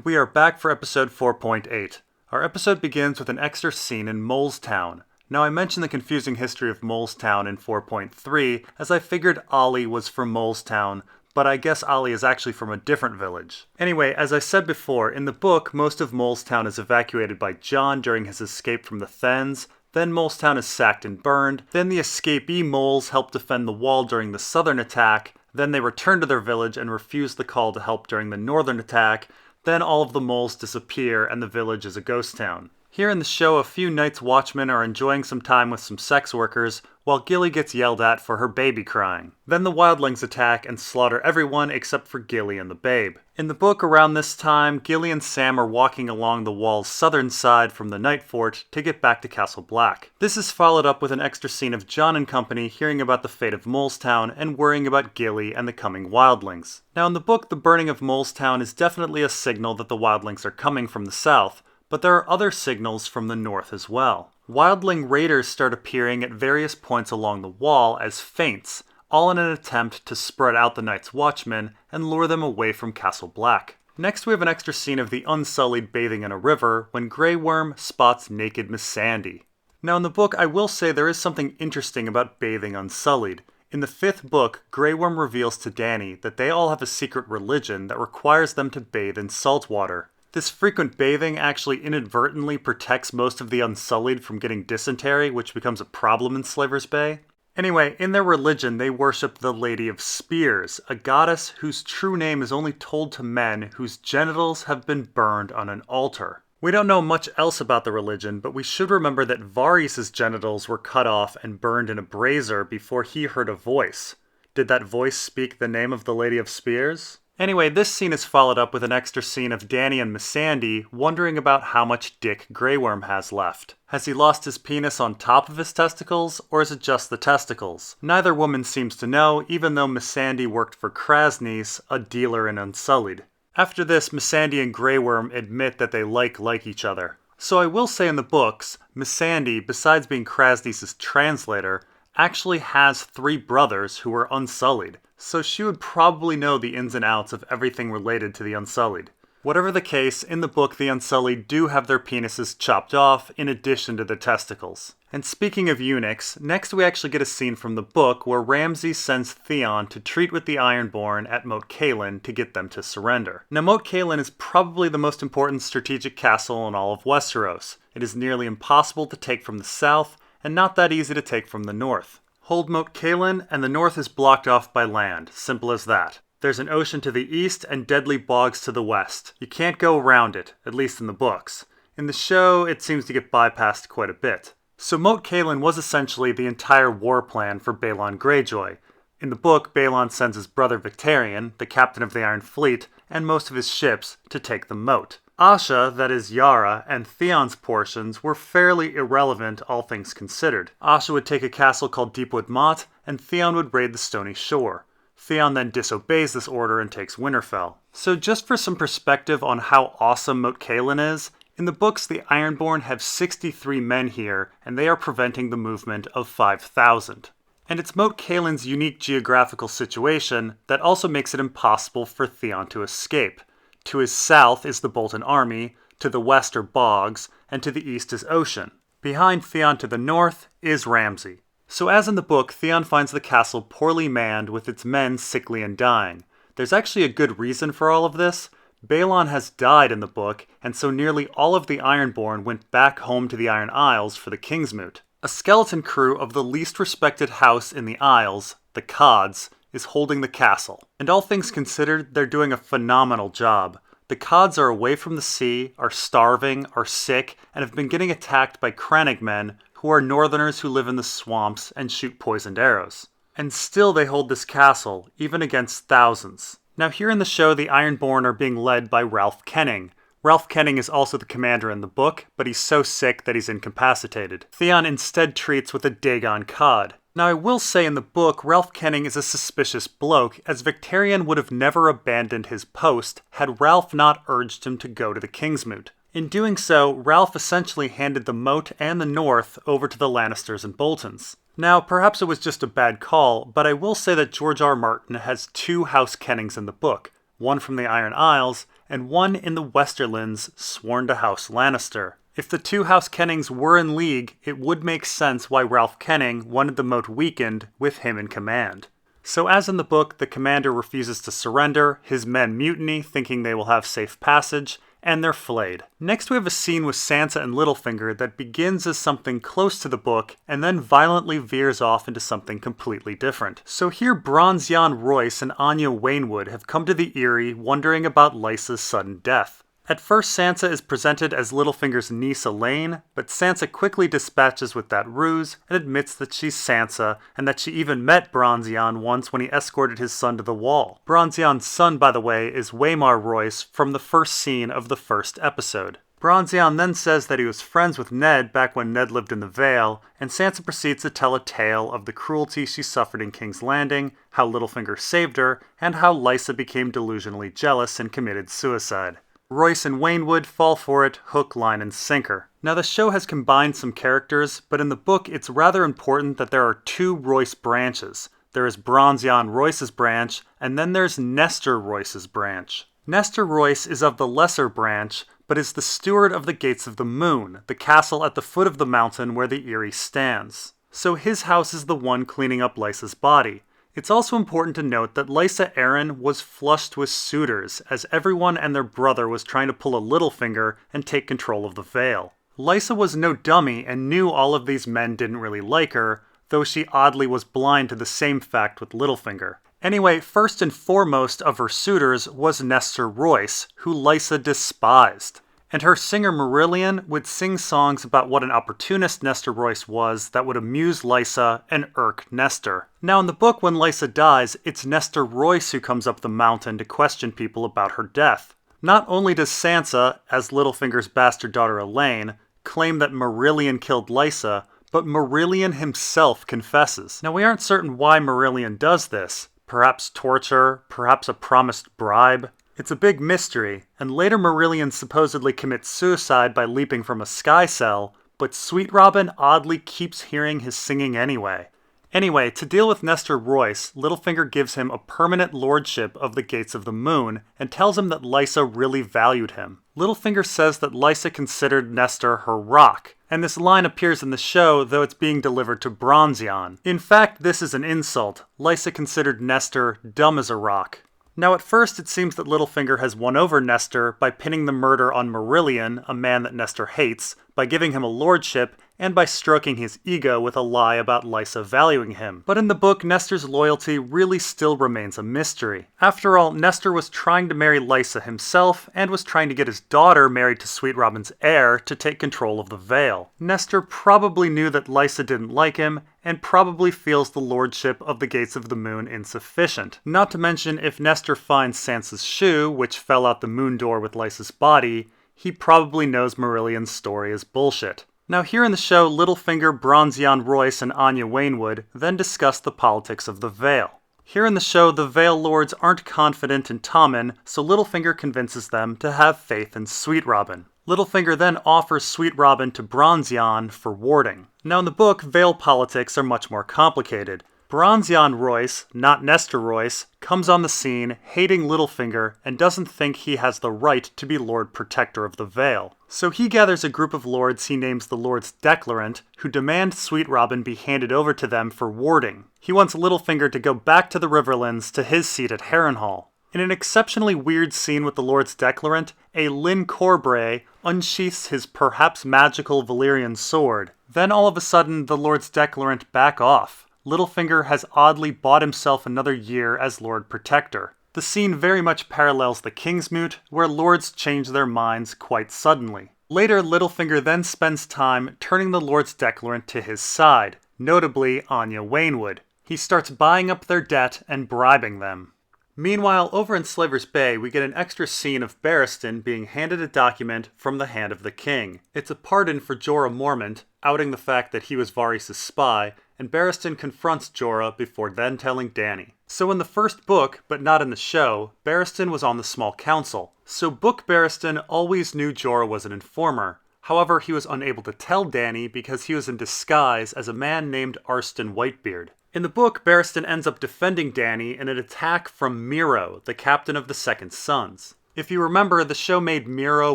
and we are back for episode 4.8. Our episode begins with an extra scene in Molestown. Now, I mentioned the confusing history of Molestown in 4.3, as I figured Ollie was from Molestown, but I guess Ollie is actually from a different village. Anyway, as I said before, in the book, most of Molestown is evacuated by Jon during his escape from the Thenns. Then Molestown is sacked and burned. Then the escapee moles help defend the wall during the southern attack. Then they return to their village and refuse the call to help during the northern attack. Then all of the moles disappear and the village is a ghost town. Here in the show, a few Night's Watchmen are enjoying some time with some sex workers, while Gilly gets yelled at for her baby crying. Then the wildlings attack and slaughter everyone except for Gilly and the babe. In the book around this time, Gilly and Sam are walking along the wall's southern side from the Night Fort to get back to Castle Black. This is followed up with an extra scene of Jon and company hearing about the fate of Molestown and worrying about Gilly and the coming wildlings. Now in the book, the burning of Molestown is definitely a signal that the wildlings are coming from the south, but there are other signals from the north as well. Wildling raiders start appearing at various points along the wall as feints, all in an attempt to spread out the Night's Watchmen and lure them away from Castle Black. Next we have an extra scene of the Unsullied bathing in a river when Grey Worm spots naked Missandei. Now in the book, I will say there is something interesting about bathing Unsullied. In the 5th book, Grey Worm reveals to Dany that they all have a secret religion that requires them to bathe in salt water. This frequent bathing actually inadvertently protects most of the Unsullied from getting dysentery, which becomes a problem in Slaver's Bay. Anyway, in their religion, they worship the Lady of Spears, a goddess whose true name is only told to men whose genitals have been burned on an altar. We don't know much else about the religion, but we should remember that Varys' genitals were cut off and burned in a brazier before he heard a voice. Did that voice speak the name of the Lady of Spears? Anyway, this scene is followed up with an extra scene of Dany and Missandei wondering about how much dick Grey Worm has left. Has he lost his penis on top of his testicles, or is it just the testicles? Neither woman seems to know, even though Missandei worked for Krasny's, a dealer in Unsullied. After this, Missandei and Grey Worm admit that they like each other. So I will say in the books, Missandei, besides being Krasny's translator, actually has 3 brothers who are Unsullied, so she would probably know the ins and outs of everything related to the Unsullied. Whatever the case, in the book the Unsullied do have their penises chopped off in addition to the testicles. And speaking of eunuchs, next we actually get a scene from the book where Ramsay sends Theon to treat with the Ironborn at Moat Cailin to get them to surrender. Now Moat Cailin is probably the most important strategic castle in all of Westeros. It is nearly impossible to take from the south, and not that easy to take from the north. Hold Moat Cailin, and the north is blocked off by land. Simple as that. There's an ocean to the east and deadly bogs to the west. You can't go around it, at least in the books. In the show, it seems to get bypassed quite a bit. So Moat Cailin was essentially the entire war plan for Balon Greyjoy. In the book, Balon sends his brother Victarion, the captain of the Iron Fleet, and most of his ships to take the moat. Asha, that is Yara, and Theon's portions were fairly irrelevant, all things considered. Asha would take a castle called Deepwood Motte, and Theon would raid the Stony Shore. Theon then disobeys this order and takes Winterfell. So just for some perspective on how awesome Moat Cailin is, in the books the Ironborn have 63 men here, and they are preventing the movement of 5,000. And it's Moat Cailin's unique geographical situation that also makes it impossible for Theon to escape. To his south is the Bolton army, to the west are bogs, and to the east is ocean. Behind Theon to the north is Ramsay. So as in the book, Theon finds the castle poorly manned with its men sickly and dying. There's actually a good reason for all of this. Balon has died in the book, and so nearly all of the Ironborn went back home to the Iron Isles for the Kingsmoot. A skeleton crew of the least respected house in the Isles, the Cods, is holding the castle. And all things considered, they're doing a phenomenal job. The Cods are away from the sea, are starving, are sick, and have been getting attacked by Crannogmen, who are northerners who live in the swamps and shoot poisoned arrows. And still they hold this castle, even against thousands. Now here in the show, the Ironborn are being led by Ralph Kenning. Ralph Kenning is also the commander in the book, but he's so sick that he's incapacitated. Theon instead treats with a Dagon Cod. Now I will say in the book, Ralph Kenning is a suspicious bloke, as Victarion would have never abandoned his post had Ralph not urged him to go to the Kingsmoot. In doing so, Ralph essentially handed the moat and the north over to the Lannisters and Boltons. Now, perhaps it was just a bad call, but I will say that George R. R. Martin has 2 House Kennings in the book. one from the Iron Isles, and one in the Westerlands sworn to House Lannister. If the two House Kennings were in league, it would make sense why Ralph Kenning wanted the moat weakened with him in command. So as in the book, the commander refuses to surrender, his men mutiny, thinking they will have safe passage, and they're flayed. Next we have a scene with Sansa and Littlefinger that begins as something close to the book, and then violently veers off into something completely different. So here Bronze-Yon Royce and Anya Waynwood have come to the Eyrie wondering about Lysa's sudden death. At first Sansa is presented as Littlefinger's niece Elaine, but Sansa quickly dispatches with that ruse and admits that she's Sansa and that she even met Bronze-Yon once when he escorted his son to the wall. Bronze-Yon's son, by the way, is Waymar Royce from the first scene of the first episode. Bronze-Yon then says that he was friends with Ned back when Ned lived in the Vale, and Sansa proceeds to tell a tale of the cruelty she suffered in King's Landing, how Littlefinger saved her, and how Lysa became delusionally jealous and committed suicide. Royce and Waynwood fall for it, hook, line, and sinker. Now the show has combined some characters, but in the book it's rather important that there are two Royce branches. There is Bronze-Yon Royce's branch, and then there's Nestor Royce's branch. Nestor Royce is of the lesser branch, but is the steward of the Gates of the Moon, the castle at the foot of the mountain where the Eyrie stands. So his house is the one cleaning up Lysa's body. It's also important to note that Lysa Arryn was flushed with suitors, as everyone and their brother was trying to pull a Littlefinger and take control of the Vale. Lysa was no dummy and knew all of these men didn't really like her, though she oddly was blind to the same fact with Littlefinger. Anyway, first and foremost of her suitors was Nestor Royce, who Lysa despised. And her singer Marillion would sing songs about what an opportunist Nestor Royce was that would amuse Lysa and irk Nestor. Now in the book, when Lysa dies, it's Nestor Royce who comes up the mountain to question people about her death. Not only does Sansa, as Littlefinger's bastard daughter Elaine, claim that Marillion killed Lysa, but Marillion himself confesses. Now we aren't certain why Marillion does this. Perhaps torture, perhaps a promised bribe. It's a big mystery, and later Marillion supposedly commits suicide by leaping from a sky cell, but Sweet Robin oddly keeps hearing his singing anyway. Anyway, to deal with Nestor Royce, Littlefinger gives him a permanent lordship of the Gates of the Moon, and tells him that Lysa really valued him. Littlefinger says that Lysa considered Nestor her rock, and this line appears in the show, though it's being delivered to Bronze-Yon. In fact, this is an insult. Lysa considered Nestor dumb as a rock. Now at first it seems that Littlefinger has won over Nestor by pinning the murder on Marillion, a man that Nestor hates, by giving him a lordship, and by stroking his ego with a lie about Lysa valuing him. But in the book, Nestor's loyalty really still remains a mystery. After all, Nestor was trying to marry Lysa himself, and was trying to get his daughter married to Sweet Robin's heir to take control of the Vale. Nestor probably knew that Lysa didn't like him, and probably feels the lordship of the Gates of the Moon insufficient. Not to mention, if Nestor finds Sansa's shoe, which fell out the moon door with Lysa's body, he probably knows Marillion's story is bullshit. Now here in the show, Littlefinger, Bronze-Yon Royce, and Anya Waynwood then discuss the politics of the Vale. Here in the show, the Vale Lords aren't confident in Tommen, so Littlefinger convinces them to have faith in Sweet Robin. Littlefinger then offers Sweet Robin to Bronze-Yon for warding. Now in the book, Vale politics are much more complicated. Bronze-Yon Royce, not Nestor Royce, comes on the scene, hating Littlefinger, and doesn't think he has the right to be Lord Protector of the Vale. So he gathers a group of lords he names the Lords Declarant, who demand Sweet Robin be handed over to them for warding. He wants Littlefinger to go back to the Riverlands to his seat at Harrenhal. In an exceptionally weird scene with the Lords Declarant, a Lyn Corbray unsheaths his perhaps magical Valyrian sword. Then all of a sudden, the Lords Declarant back off. Littlefinger has oddly bought himself another year as Lord Protector. The scene very much parallels the Kingsmoot, where lords change their minds quite suddenly. Later, Littlefinger then spends time turning the Lords Declarant to his side, notably Anya Waynwood. He starts buying up their debt and bribing them. Meanwhile, over in Slaver's Bay, we get an extra scene of Barristan being handed a document from the hand of the king. It's a pardon for Jorah Mormont, outing the fact that he was Varys' spy, and Barristan confronts Jorah before then telling Dany. So in the first book, but not in the show, Barristan was on the Small Council. So Book Barristan always knew Jorah was an informer. However, he was unable to tell Dany because he was in disguise as a man named Arstan Whitebeard. In the book, Barristan ends up defending Dany in an attack from Miro, the captain of the Second Sons. If you remember, the show made Miro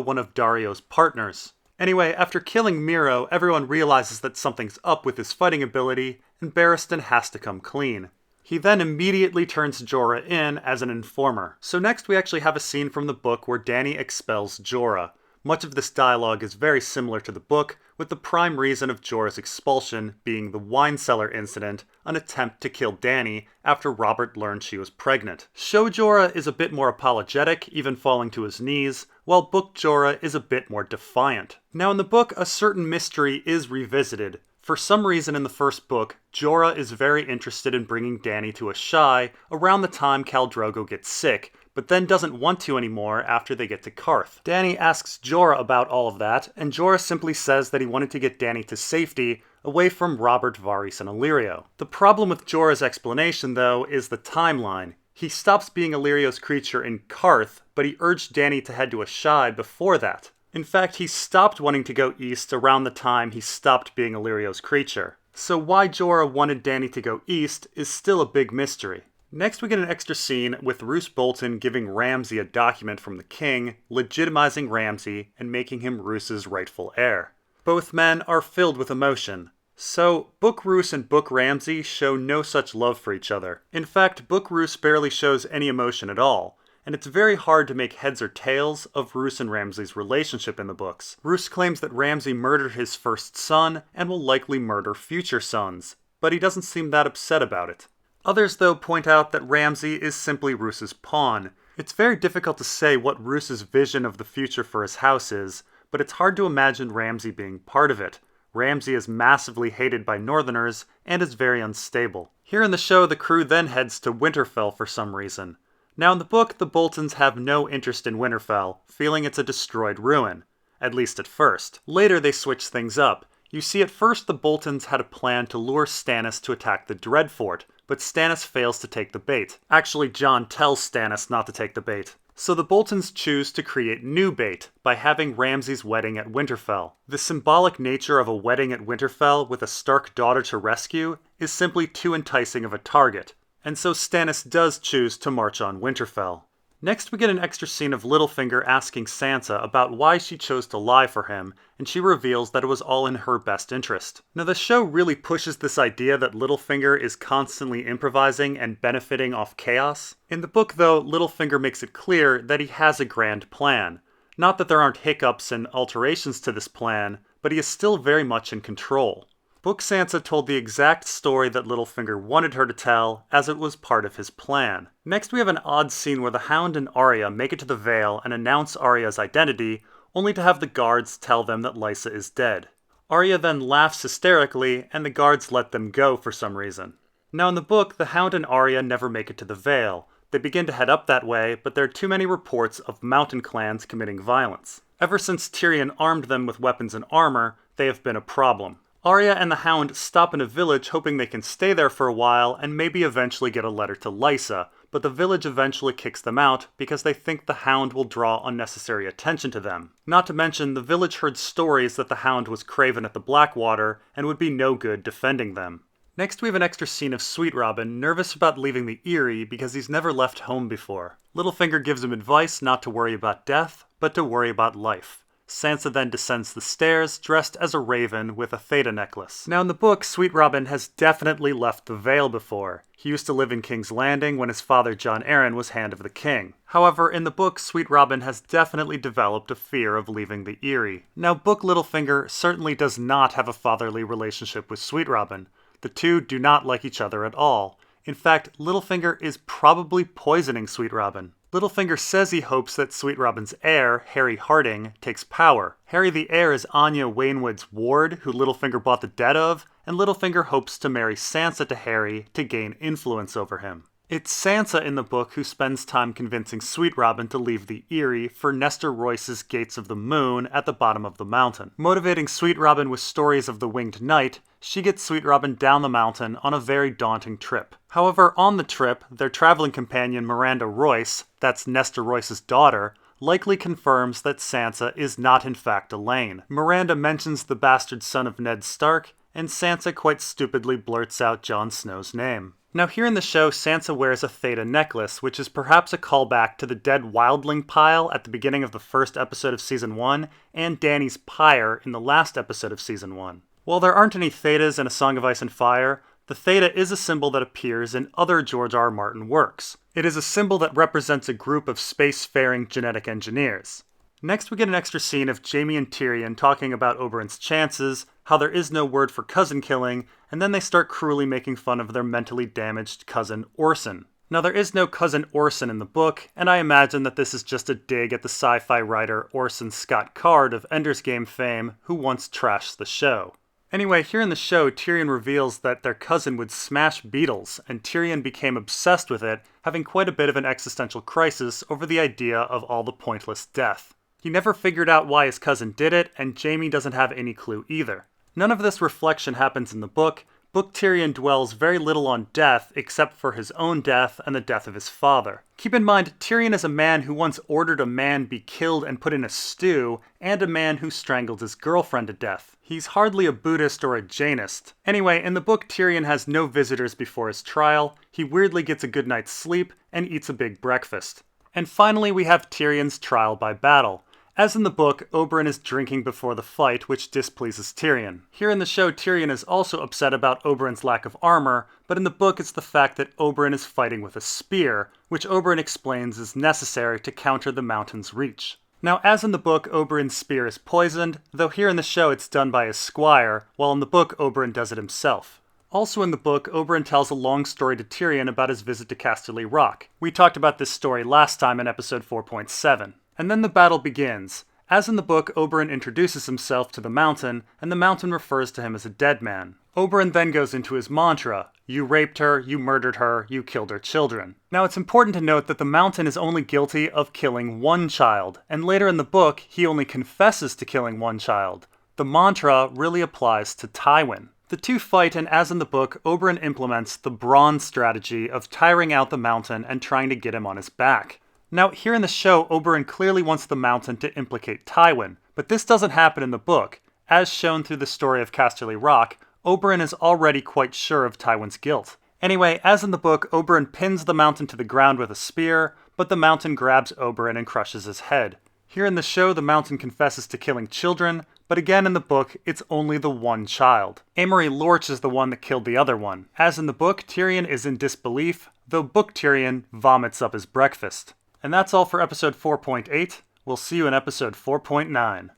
one of Daario's partners. Anyway, after killing Miro, everyone realizes that something's up with his fighting ability, and Barristan has to come clean. He then immediately turns Jorah in as an informer. So next we actually have a scene from the book where Dany expels Jorah. Much of this dialogue is very similar to the book, with the prime reason of Jorah's expulsion being the wine cellar incident, an attempt to kill Dany after Robert learned she was pregnant. Show Jorah is a bit more apologetic, even falling to his knees, while book Jorah is a bit more defiant. Now in the book, a certain mystery is revisited. For some reason in the first book, Jorah is very interested in bringing Dany to Asshai around the time Khal Drogo gets sick, but then doesn't want to anymore after they get to Qarth. Dany asks Jorah about all of that, and Jorah simply says that he wanted to get Dany to safety, away from Robert, Varys, and Illyrio. The problem with Jorah's explanation, though, is the timeline. He stops being Illyrio's creature in Qarth, but he urged Dany to head to Asshai before that. In fact, he stopped wanting to go east around the time he stopped being Illyrio's creature. So why Jorah wanted Dany to go east is still a big mystery. Next we get an extra scene with Roose Bolton giving Ramsay a document from the king, legitimizing Ramsay and making him Roose's rightful heir. Both men are filled with emotion. So, Book Roose and Book Ramsay show no such love for each other. In fact, Book Roose barely shows any emotion at all, and it's very hard to make heads or tails of Roose and Ramsay's relationship in the books. Roose claims that Ramsay murdered his first son and will likely murder future sons, but he doesn't seem that upset about it. Others, though, point out that Ramsay is simply Roose's pawn. It's very difficult to say what Roose's vision of the future for his house is, but it's hard to imagine Ramsay being part of it. Ramsay is massively hated by Northerners and is very unstable. Here in the show, the crew then heads to Winterfell for some reason. Now in the book, the Boltons have no interest in Winterfell, feeling it's a destroyed ruin. At least at first. Later they switch things up. You see, at first the Boltons had a plan to lure Stannis to attack the Dreadfort, but Stannis fails to take the bait. Actually, Jon tells Stannis not to take the bait. So the Boltons choose to create new bait by having Ramsay's wedding at Winterfell. The symbolic nature of a wedding at Winterfell with a Stark daughter to rescue is simply too enticing of a target, and so Stannis does choose to march on Winterfell. Next we get an extra scene of Littlefinger asking Sansa about why she chose to lie for him, and she reveals that it was all in her best interest. Now the show really pushes this idea that Littlefinger is constantly improvising and benefiting off chaos. In the book though, Littlefinger makes it clear that he has a grand plan. Not that there aren't hiccups and alterations to this plan, but he is still very much in control. Book Sansa told the exact story that Littlefinger wanted her to tell, as it was part of his plan. Next we have an odd scene where the Hound and Arya make it to the Vale and announce Arya's identity, only to have the guards tell them that Lysa is dead. Arya then laughs hysterically, and the guards let them go for some reason. Now in the book, the Hound and Arya never make it to the Vale. They begin to head up that way, but there are too many reports of mountain clans committing violence. Ever since Tyrion armed them with weapons and armor, they have been a problem. Arya and the Hound stop in a village hoping they can stay there for a while and maybe eventually get a letter to Lysa, but the village eventually kicks them out because they think the Hound will draw unnecessary attention to them. Not to mention, the village heard stories that the Hound was craven at the Blackwater and would be no good defending them. Next we have an extra scene of Sweet Robin nervous about leaving the Eyrie because he's never left home before. Littlefinger gives him advice not to worry about death, but to worry about life. Sansa then descends the stairs, dressed as a raven with a Theta necklace. Now in the book, Sweet Robin has definitely left the Vale before. He used to live in King's Landing when his father Jon Arryn was Hand of the King. However, in the book, Sweet Robin has definitely developed a fear of leaving the Eyrie. Now, Book Littlefinger certainly does not have a fatherly relationship with Sweet Robin. The two do not like each other at all. In fact, Littlefinger is probably poisoning Sweet Robin. Littlefinger says he hopes that Sweet Robin's heir, Harry Harding, takes power. Harry the heir is Anya Waynwood's ward, who Littlefinger bought the debt of, and Littlefinger hopes to marry Sansa to Harry to gain influence over him. It's Sansa in the book who spends time convincing Sweet Robin to leave the Eyrie for Nestor Royce's Gates of the Moon at the bottom of the mountain. Motivating Sweet Robin with stories of the Winged Knight, she gets Sweet Robin down the mountain on a very daunting trip. However, on the trip, their traveling companion Miranda Royce, that's Nestor Royce's daughter, likely confirms that Sansa is not in fact Elaine. Miranda mentions the bastard son of Ned Stark, and Sansa quite stupidly blurts out Jon Snow's name. Now here in the show, Sansa wears a Theta necklace, which is perhaps a callback to the dead wildling pile at the beginning of the first episode of Season 1, and Dany's pyre in the last episode of Season 1. While there aren't any Thetas in A Song of Ice and Fire, the Theta is a symbol that appears in other George R. R. Martin works. It is a symbol that represents a group of space-faring genetic engineers. Next we get an extra scene of Jaime and Tyrion talking about Oberyn's chances, how there is no word for cousin killing, and then they start cruelly making fun of their mentally damaged cousin Orson. Now there is no cousin Orson in the book, and I imagine that this is just a dig at the sci-fi writer Orson Scott Card of Ender's Game fame, who once trashed the show. Anyway, here in the show, Tyrion reveals that their cousin would smash beetles, and Tyrion became obsessed with it, having quite a bit of an existential crisis over the idea of all the pointless death. He never figured out why his cousin did it, and Jaime doesn't have any clue either. None of this reflection happens in the book. Book Tyrion dwells very little on death, except for his own death and the death of his father. Keep in mind, Tyrion is a man who once ordered a man be killed and put in a stew, and a man who strangled his girlfriend to death. He's hardly a Buddhist or a Jainist. Anyway, in the book, Tyrion has no visitors before his trial, he weirdly gets a good night's sleep, and eats a big breakfast. And finally, we have Tyrion's trial by battle. As in the book, Oberyn is drinking before the fight, which displeases Tyrion. Here in the show, Tyrion is also upset about Oberyn's lack of armor, but in the book it's the fact that Oberyn is fighting with a spear, which Oberyn explains is necessary to counter the mountain's reach. Now, as in the book, Oberyn's spear is poisoned, though here in the show it's done by his squire, while in the book Oberyn does it himself. Also in the book, Oberyn tells a long story to Tyrion about his visit to Casterly Rock. We talked about this story last time in episode 4.7. And then the battle begins. As in the book, Oberyn introduces himself to the mountain, and the mountain refers to him as a dead man. Oberyn then goes into his mantra: you raped her, you murdered her, you killed her children. Now it's important to note that the mountain is only guilty of killing one child, and later in the book, he only confesses to killing one child. The mantra really applies to Tywin. The two fight, and as in the book, Oberyn implements the bronze strategy of tiring out the mountain and trying to get him on his back. Now, here in the show, Oberyn clearly wants the mountain to implicate Tywin, but this doesn't happen in the book. As shown through the story of Casterly Rock, Oberyn is already quite sure of Tywin's guilt. Anyway, as in the book, Oberyn pins the mountain to the ground with a spear, but the mountain grabs Oberyn and crushes his head. Here in the show, the mountain confesses to killing children, but again in the book, it's only the one child. Amory Lorch is the one that killed the other one. As in the book, Tyrion is in disbelief, though book Tyrion vomits up his breakfast. And that's all for episode 4.8. We'll see you in episode 4.9.